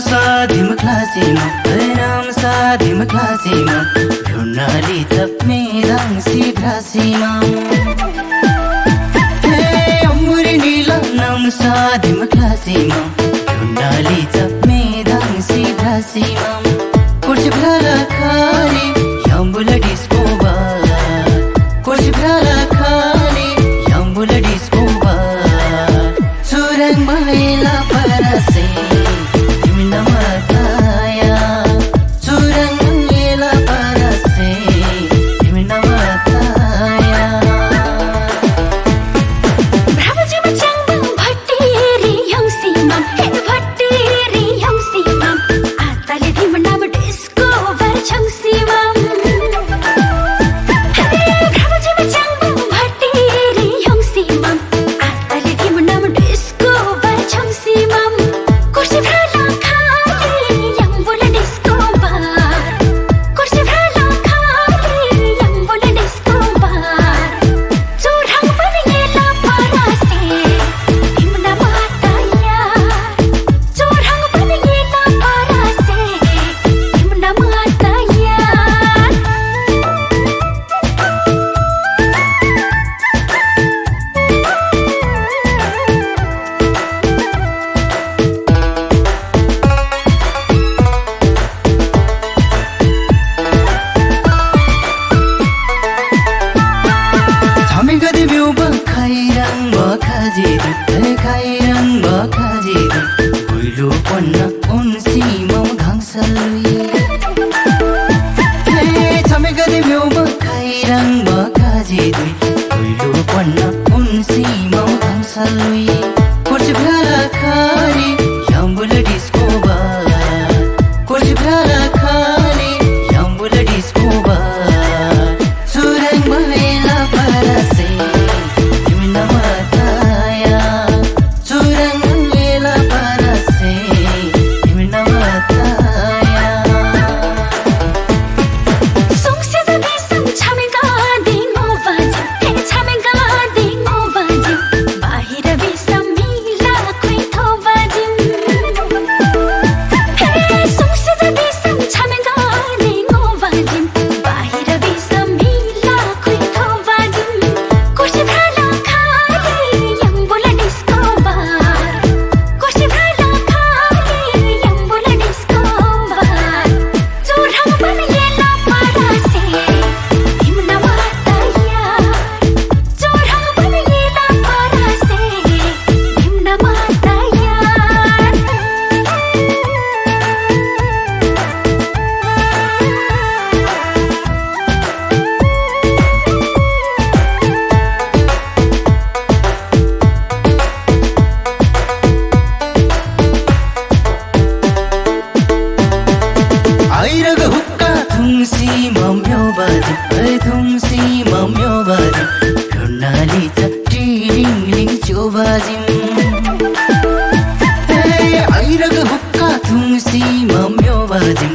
साधिम क्लासीमा नाम साधिम क्लासीमा ढुन्नाली चप्ने दाङसी घासीमा अमुरी नीला नाम साधिम क्लासीमा ढुन्नाली चप्ने दाङसी घासीमा कुर्सी भ्राला खाली यम्बुल डिस्को बा कुर्सी भ्राला खाली यम्बुल डिस्को बा सुरङ महिला परसे Kuilu ponna unsi mam gangsalui Chame gade meu bakairang bakaji dui Kuilu ponna unsi mam gangsalui Kursi bhala khali yambula disco ba Kursi bhala khali yambula disco ba Surang mahela parase Yumna mataya Surang mahela parase Yumna mataya Songse zabi sam chamega dingo vaji He chamega dingo vaji Bahira bi sam mila koi tho vaji He songse zabi sam chamega dingo vaji Bahira bi sam mila koi tho vaji Kursi bhala khali yambula disco bar Kursi bhala khali yambula disco bar Churhang ban yela parase himna mataya Churhang ban yela parase himna mataya Airaga hukka thumsi mamyo baji thumsi mamyo baji ढुन्नाली Chatti ling ling cho baji Airaga hukka thumsi mamyo baji